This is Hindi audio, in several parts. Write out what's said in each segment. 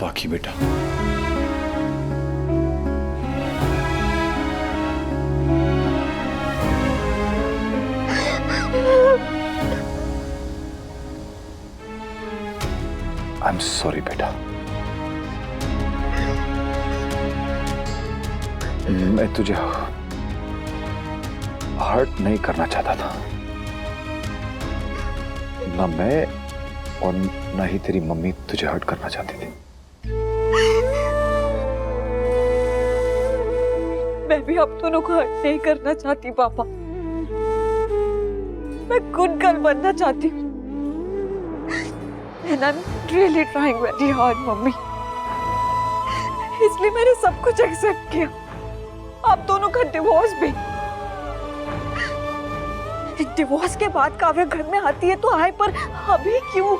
बाकी बेटा, आई एम सॉरी बेटा। मैं तुझे हर्ट नहीं करना चाहता था, ना मैं और ना ही तेरी मम्मी तुझे हर्ट करना चाहती थी। मैं भी आप दोनों को हर्ट नहीं करना चाहती पापा। मैं गुड गर्ल बनना चाहती हूँ। And I'm really trying very hard, mummy. इसलिए मैंने सब कुछ एक्सेप्ट किया, आप दोनों का डिवोर्स भी। डिवोर्स के बाद काव्या घर में आती है तो आए, पर अभी क्यों?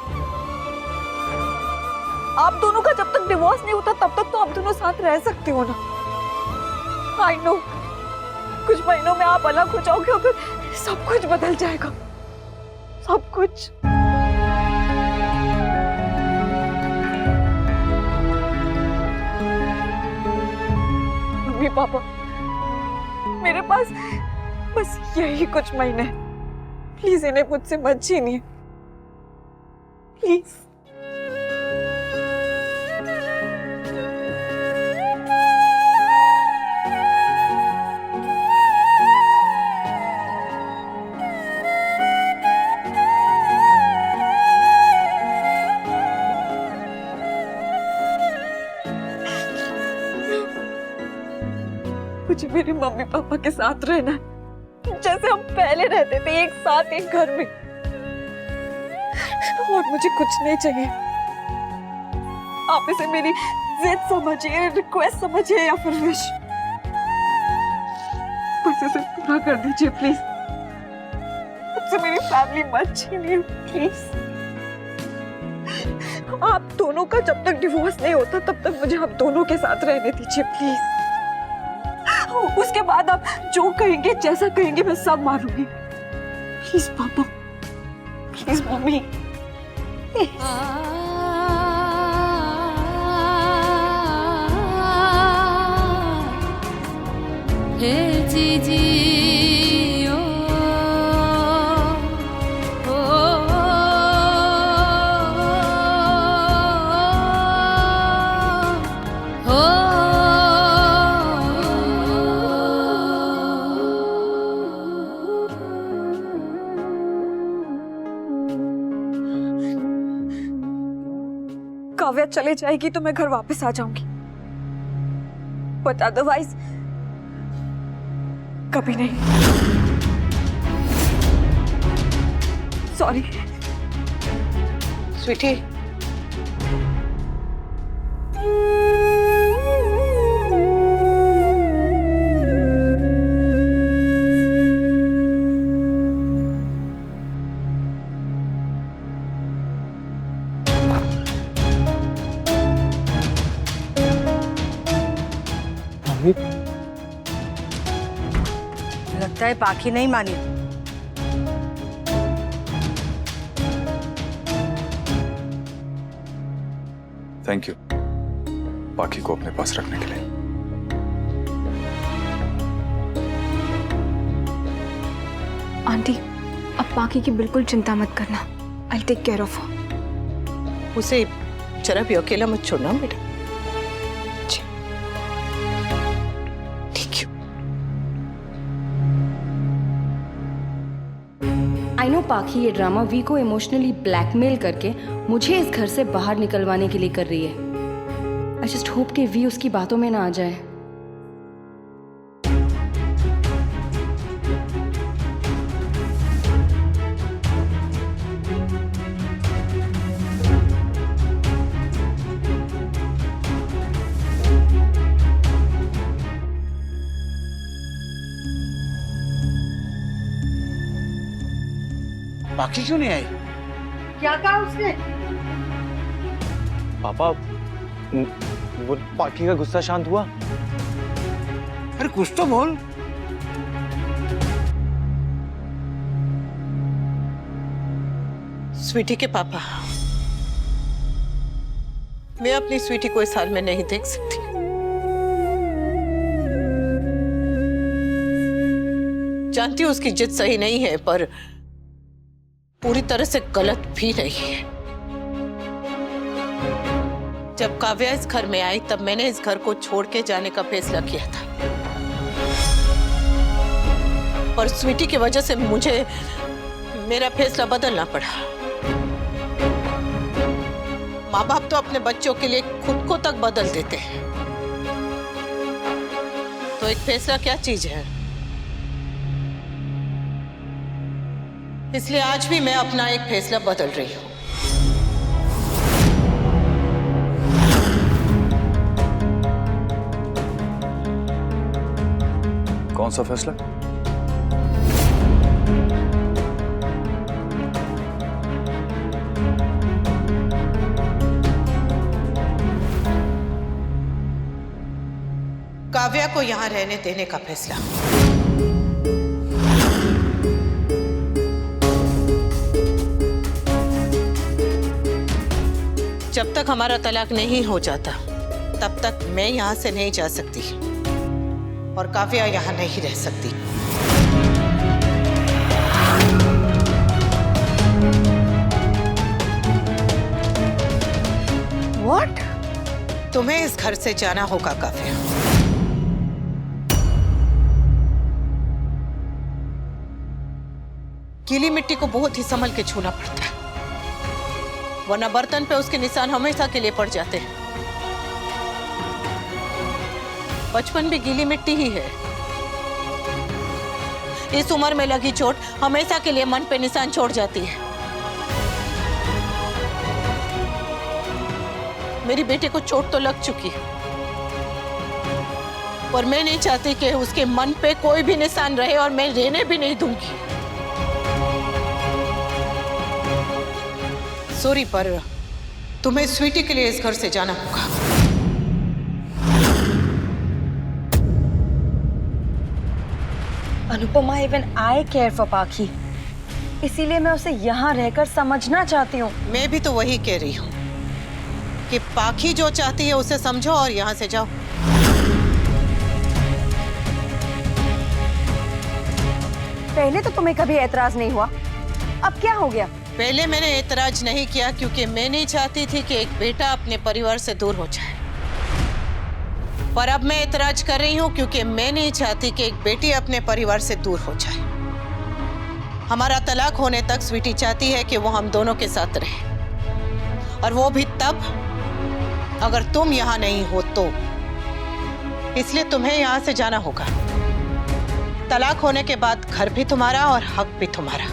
आप दोनों का जब तक डिवोर्स नहीं होता तब तक तो आप दोनों साथ रह सकते हो ना। आई नो कुछ महीनों में आप अलग हो जाओगे और फिर सब कुछ बदल जाएगा, सब कुछ। मम्मी पापा, मेरे पास बस यही कुछ महीने हैं। प्लीज इन्हें मुझसे मत छीनिए, प्लीज। मुझे मेरे मम्मी पापा के साथ रहना है, जैसे हम पहले रहते थे, एक साथ एक घर में। और मुझे कुछ नहीं चाहिए। आप इसे मेरी जिद समझिए, रिक्वेस्ट समझिए या फिर विश, बस इसे पूरा कर दीजिए प्लीज। मुझसे मेरी फैमिली मत छीनिए प्लीज। आप दोनों का जब तक डिवोर्स नहीं होता तब तक मुझे आप दोनों के साथ रहने दीजिए प्लीज। उसके बाद आप जो कहेंगे, जैसा कहेंगे, मैं सब मानूंगी। प्लीज पापा, प्लीज मम्मी। हे जीजी काव्या चले जाएगी तो मैं घर वापस आ जाऊंगी, बट अदरवाइज कभी नहीं। सॉरी स्वीटी, लगता है बाकी नहीं मानी। थैंक यू बाकी को अपने पास रखने के लिए। आंटी, अब बाकी की बिल्कुल चिंता मत करना। I take care of her. उसे जरा भी अकेला मत छोड़ना बेटा। आई नो पाखी ये ड्रामा वी को इमोशनली ब्लैकमेल करके मुझे इस घर से बाहर निकलवाने के लिए कर रही है। आई जस्ट होप कि वी उसकी बातों में ना आ जाए। बाकी क्यों नहीं आई? क्या कहा उसने? पापा, वो बाकी का गुस्सा शांत हुआ? अरे कुछ तो बोल। स्वीटी के पापा, मैं अपनी स्वीटी को इस हाल में नहीं देख सकती। जानती हूं उसकी जिद सही नहीं है, पर पूरी तरह से गलत भी नहीं है। जब काव्या इस घर में आई तब मैंने इस घर को छोड़ के जाने का फैसला किया था, पर स्वीटी की वजह से मुझे मेरा फैसला बदलना पड़ा। माँ बाप तो अपने बच्चों के लिए खुद को तक बदल देते हैं, तो एक फैसला क्या चीज है। इसलिए आज भी मैं अपना एक फैसला बदल रही हूं। कौन सा फैसला? काव्या को यहां रहने देने का फैसला। जब तक हमारा तलाक नहीं हो जाता तब तक मैं यहां से नहीं जा सकती और काव्या यहां नहीं रह सकती। What? तुम्हें इस घर से जाना होगा काव्या। गीली मिट्टी को बहुत ही संभल के छूना पड़ता है, वरना बर्तन पे उसके निशान हमेशा के लिए पड़ जाते हैं। बचपन भी गीली मिट्टी ही है। इस उम्र में लगी चोट हमेशा के लिए मन पे निशान छोड़ जाती है। मेरी बेटी को चोट तो लग चुकी है, पर मैं नहीं चाहती कि उसके मन पे कोई भी निशान रहे, और मैं रहने भी नहीं दूंगी। सॉरी, पर तुम्हें स्वीटी के लिए इस घर से जाना होगा। Anupama, even I care for पाखी, इसीलिए मैं उसे यहाँ रहकर समझना चाहती हूँ। मैं भी तो वही कह रही हूँ कि पाखी जो चाहती है उसे समझो और यहाँ से जाओ। पहले तो तुम्हें कभी एतराज नहीं हुआ, अब क्या हो गया? पहले मैंने एतराज नहीं किया क्योंकि मैं नहीं चाहती थी कि एक बेटा अपने परिवार से दूर हो जाए, पर अब मैं एतराज कर रही हूँ क्योंकि मैं नहीं चाहती कि एक बेटी अपने परिवार से दूर हो जाए। हमारा तलाक होने तक स्वीटी चाहती है कि वो हम दोनों के साथ रहे, और वो भी तब अगर तुम यहाँ नहीं हो तो। इसलिए तुम्हें यहाँ से जाना होगा। तलाक होने के बाद घर भी तुम्हारा और हक भी तुम्हारा।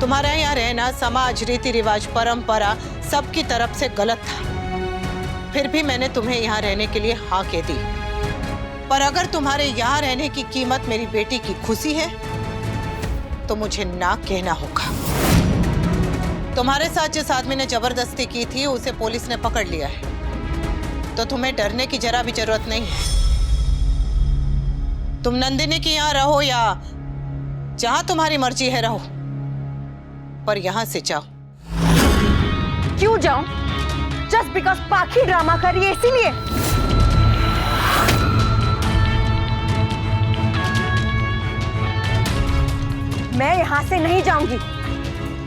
तुम्हारा यहाँ रहना समाज, रीति रिवाज, परंपरा सबकी तरफ से गलत था, फिर भी मैंने तुम्हें यहाँ रहने के लिए हाँ कह दी। पर अगर तुम्हारे यहाँ रहने की कीमत मेरी बेटी की खुशी है तो मुझे ना कहना होगा। तुम्हारे साथ जिस आदमी ने जबरदस्ती की थी उसे पुलिस ने पकड़ लिया है, तो तुम्हें डरने की जरा भी जरूरत नहीं है। तुम नंदिनी के यहाँ रहो या जहां तुम्हारी मर्जी है रहो, पर यहां से जाओ। क्यों जाऊं? जस्ट बिकॉज पाखी ड्रामा कर रही है इसीलिए? मैं यहां से नहीं जाऊंगी,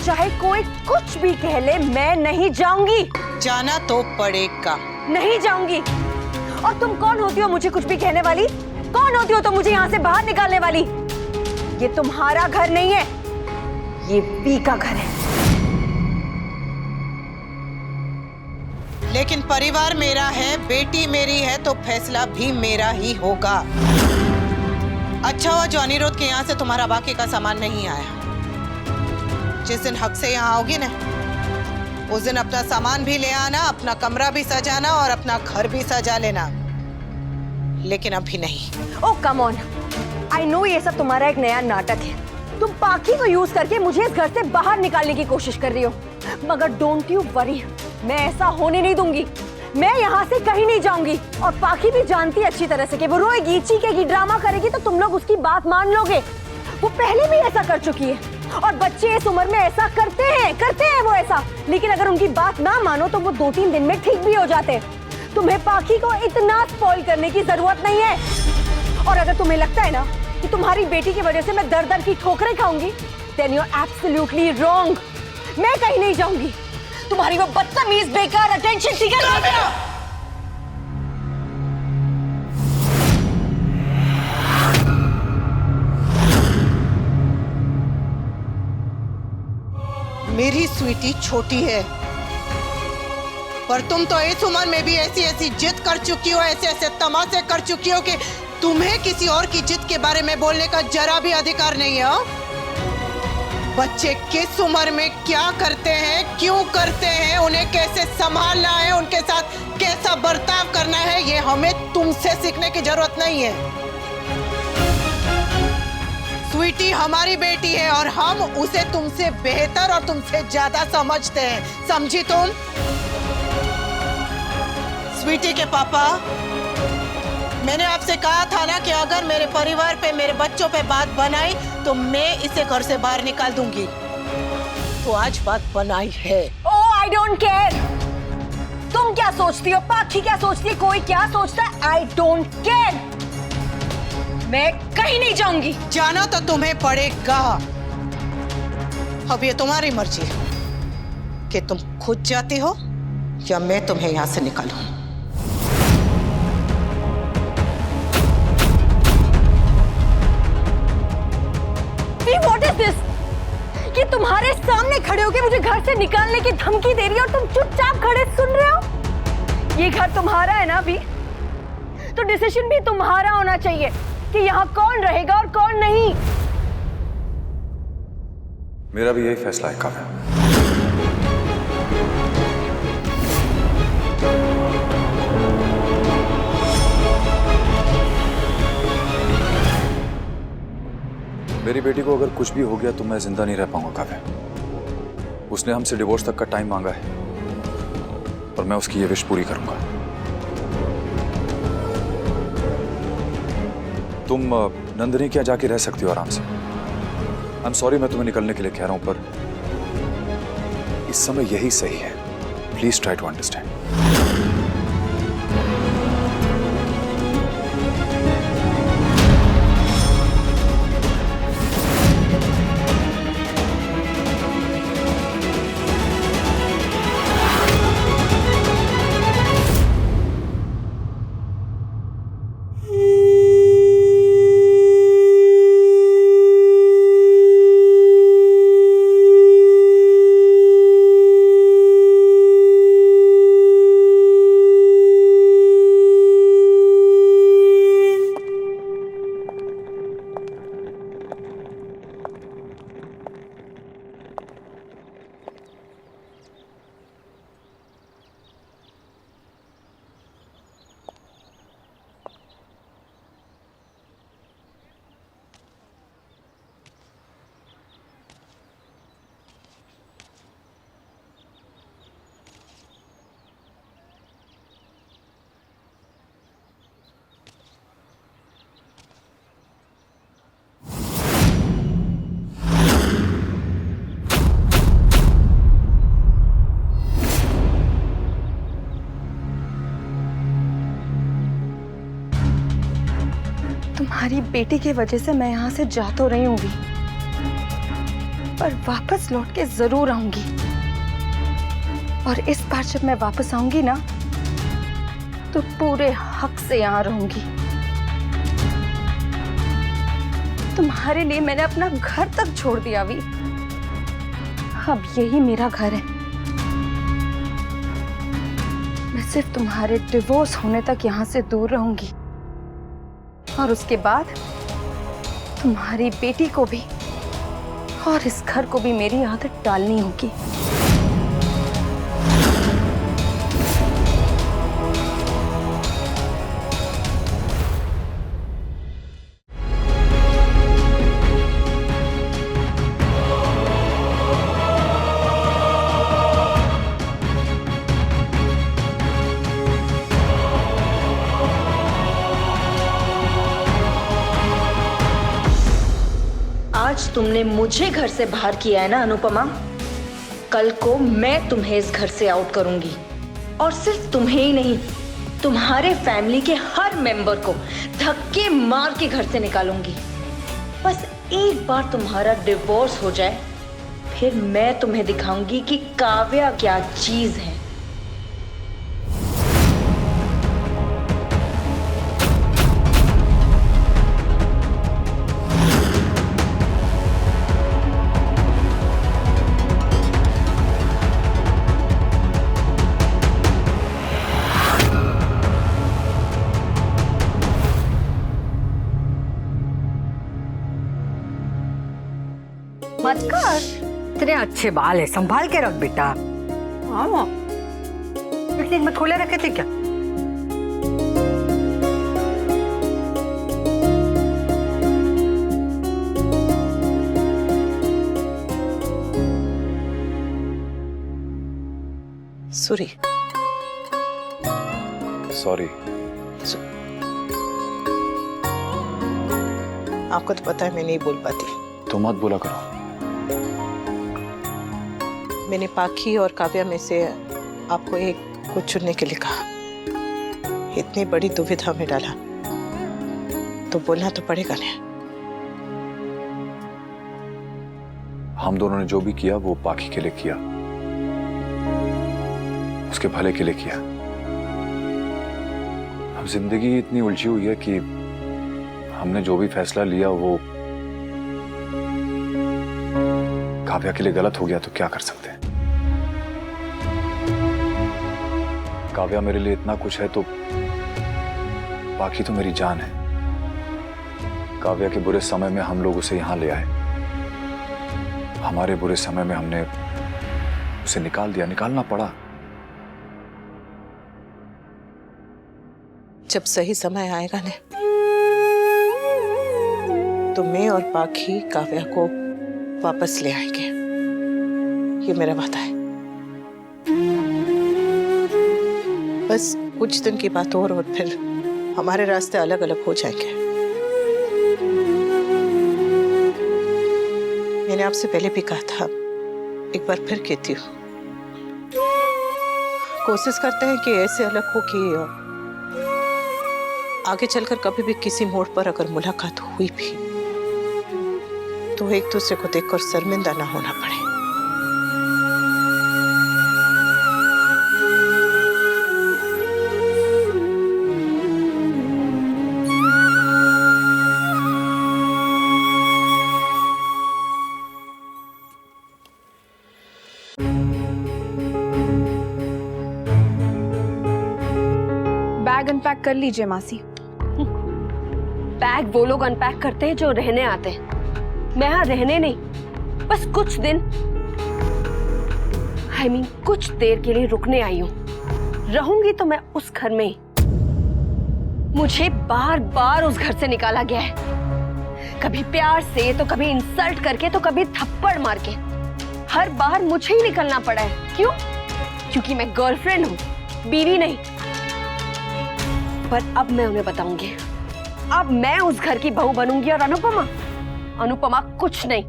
चाहे कोई कुछ भी कह ले, मैं नहीं जाऊंगी। जाना तो पड़ेगा। नहीं जाऊंगी। और तुम कौन होती हो मुझे कुछ भी कहने वाली? कौन होती हो तो मुझे यहाँ से बाहर निकालने वाली? ये तुम्हारा घर नहीं है, ये पी का घर है। लेकिन परिवार मेरा है, बेटी मेरी है, तो फैसला भी मेरा ही होगा। अच्छा हुआ जो अनिरुद्ध के यहाँ से तुम्हारा बाकी का सामान नहीं आया। जिस दिन हक से यहाँ आओगी ना, उस दिन अपना सामान भी ले आना, अपना कमरा भी सजाना और अपना घर भी सजा लेना, लेकिन अभी नहीं। ओह कम ऑन, आई नो ये सब तुम्हारा एक नया नाटक है। तुम पाखी को यूज करके मुझे इस घर से बाहर निकालने की कोशिश कर रही हो, मगर डोंट यू वरी, मैं ऐसा होने नहीं दूंगी। मैं यहाँ से कहीं नहीं जाऊंगी, और पाखी भी जानती है अच्छी तरह से कि वो रोएगी, चीखेगी, ड्रामा करेगी तो तुम लोग उसकी बात मान लोगे। वो पहले भी ऐसा कर चुकी है, और बच्चे इस उम्र में ऐसा करते हैं वो ऐसा। लेकिन अगर उनकी बात ना मानो तो वो 2-3 दिन में ठीक भी हो जाते। तुम्हें पाखी को इतना स्पॉइल करने की जरूरत नहीं है। और अगर तुम्हें लगता है ना कि तुम्हारी बेटी की वजह से मैं दर दर की ठोकरें खाऊंगी, then you're absolutely wrong। मैं कहीं नहीं जाऊंगी। तुम्हारी वो बदतमीज बेकार अटेंशन सीकर मेरी स्वीटी छोटी है, पर तुम तो इस उम्र में भी ऐसी ऐसी जिद कर चुकी हो, ऐसे ऐसे तमाशे कर चुकी हो कि तुम्हें किसी और की जिद के बारे में बोलने का जरा भी अधिकार नहीं है। बच्चे किस उम्र में क्या करते हैं, क्यों करते हैं, उन्हें कैसे संभालना है, उनके साथ कैसा बर्ताव करना है, ये हमें तुमसे सीखने की जरूरत नहीं है। स्वीटी हमारी बेटी है और हम उसे तुमसे बेहतर और तुमसे ज्यादा समझते हैं, समझी तुम? स्वीटी के पापा, मैंने आपसे कहा था ना कि अगर मेरे परिवार पे, मेरे बच्चों पे बात बनाई तो मैं इसे घर से बाहर निकाल दूंगी। तो आज बात बनाई है। ओह, आई डोंट केयर। तुम क्या सोचती हो, पाखी क्या सोचती है, कोई क्या सोचता है, आई डोंट केयर। मैं कहीं नहीं जाऊंगी। जाना तो तुम्हें पड़ेगा। अब ये तुम्हारी मर्जी है कि तुम खुद जाती हो या मैं तुम्हें यहां से निकालूं। What is this? कि तुम्हारे सामने खड़े होकर मुझे घर से निकालने की धमकी दे रही है और तुम चुपचाप खड़े सुन रहे हो। ये घर तुम्हारा है ना अभी, तो डिसीजन भी तुम्हारा होना चाहिए कि यहाँ कौन रहेगा और कौन नहीं। मेरा भी यही फैसला है काव्या। मेरी बेटी को अगर कुछ भी हो गया तो मैं जिंदा नहीं रह पाऊंगा काव्या। उसने हमसे डिवोर्स तक का टाइम मांगा है और मैं उसकी ये विश पूरी करूंगा। तुम नंदिनी क्या जाके रह सकती हो आराम से। आई एम सॉरी मैं तुम्हें निकलने के लिए कह रहा हूं, पर इस समय यही सही है। Please try to understand. तुम्हारी बेटी की वजह से मैं यहाँ से जा तो रही हूँ, पर वापस लौट के जरूर आऊंगी। और इस बार जब मैं वापस आऊंगी ना, तो पूरे हक से यहाँ रहूंगी। तुम्हारे लिए मैंने अपना घर तक छोड़ दिया अभी। अब यही मेरा घर है। मैं सिर्फ तुम्हारे डिवोर्स होने तक यहाँ से दूर रहूंगी, और उसके बाद तुम्हारी बेटी को भी और इस घर को भी मेरी आदत डालनी होगी। आज तुमने मुझे घर से बाहर किया है ना अनुपमा, कल को मैं तुम्हें इस घर से आउट करूंगी। और सिर्फ तुम्हें ही नहीं, तुम्हारे फैमिली के हर मेंबर को धक्के मार के घर से निकालूंगी। बस एक बार तुम्हारा डिवोर्स हो जाए, फिर मैं तुम्हें दिखाऊंगी कि काव्या क्या चीज है। मत कर, इतने अच्छे बाल है, संभाल के रख बेटा। हाँ, इतने में खोले रखे थे क्या? सूरी, सॉरी। आपको तो पता है मैं नहीं बोल पाती। तो मत बोला करो। मैंने पाखी और काव्या में से आपको एक को चुनने के लिए कहा। इतनी बड़ी दुविधा में डाला तो बोलना तो पड़ेगा ना। हम दोनों ने जो भी किया वो पाखी के लिए किया, उसके भले के लिए किया। अब जिंदगी इतनी उलझी हुई है कि हमने जो भी फैसला लिया वो काव्या के लिए गलत हो गया तो क्या कर सकते हैं। काव्या मेरे लिए इतना कुछ है तो बाकी तो मेरी जान है। काव्या के बुरे समय में हम लोग उसे यहां ले आए, हमारे बुरे समय में हमने उसे निकाल दिया, निकालना पड़ा। जब सही समय आएगा ना तो मैं और पाखी काव्या को वापस ले आएंगे, ये मेरा वादा है। बस कुछ दिन की बात और फिर हमारे रास्ते अलग अलग हो जाएंगे। मैंने आपसे पहले भी कहा था, एक बार फिर कहती हूँ, कोशिश करते हैं कि ऐसे अलग हो कि आगे चलकर कभी भी किसी मोड़ पर अगर मुलाकात हुई भी तो एक दूसरे को देखकर शर्मिंदा ना होना पड़े। बैग अनपैक कर लीजिए मासी। बैग वो लोग अनपैक करते हैं जो रहने आते हैं, मैं यहाँ रहने नहीं, बस कुछ दिन कुछ देर के लिए रुकने आई हूँ। रहूंगी तो मैं उस घर में ही। मुझे बार बार उस घर से निकाला गया है, कभी प्यार से तो कभी इंसल्ट करके तो कभी थप्पड़ मार के। हर बार मुझे ही निकलना पड़ा है। क्यों? क्योंकि मैं गर्लफ्रेंड हूँ, बीवी नहीं। पर अब मैं उन्हें बताऊंगी, अब मैं उस घर की बहू बनूंगी और अनुपमा कुछ नहीं।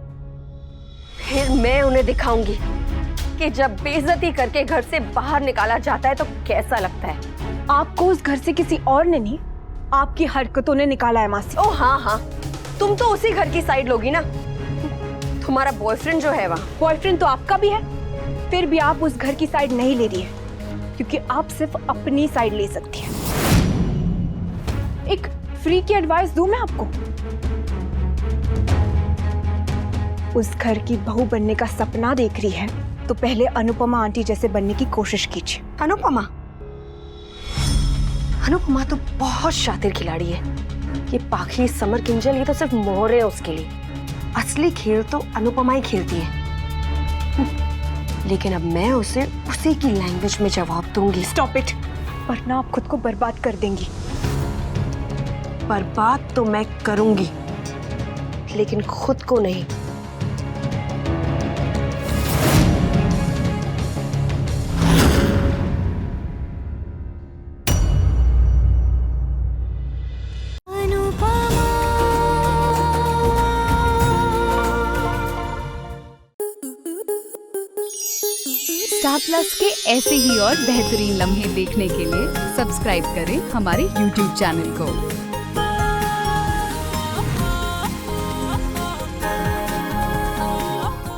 फिर मैं उन्हें दिखाऊंगी कि जब बेइज्जती करके घर से बाहर निकाला जाता है तो कैसा लगता है। आपको उस घर से किसी और ने नहीं, आपकी हरकतों ने निकाला है मासी। ओ हाँ, तुम तो उसी घर की साइड लोगी ना। तुम्हारा बॉयफ्रेंड जो है वहाँ। बॉयफ्रेंड तो आपका भी है, फिर भी आप उस घर की साइड नहीं ले रही है, क्योंकि आप सिर्फ अपनी साइड ले सकती हैं। एक फ्री की एडवाइस दूं मैं आपको, उस घर की बहू बनने का सपना देख रही है तो पहले अनुपमा आंटी जैसे बनने की कोशिश कीजिए। अनुपमा तो बहुत शातिर खिलाड़ी है। ये पाखी, समर, किंजल, ये तो सिर्फ मोहर है उसके लिए। असली खेल तो अनुपमा ही खेलती है। लेकिन अब मैं उसे उसी की लैंग्वेज में जवाब दूंगी। स्टॉप इट, वरना आप खुद को बर्बाद कर देंगी। बर्बाद तो मैं करूंगी, लेकिन खुद को नहीं। स्टार प्लस के ऐसे ही और बेहतरीन लम्हे देखने के लिए सब्सक्राइब करें हमारे YouTube चैनल को।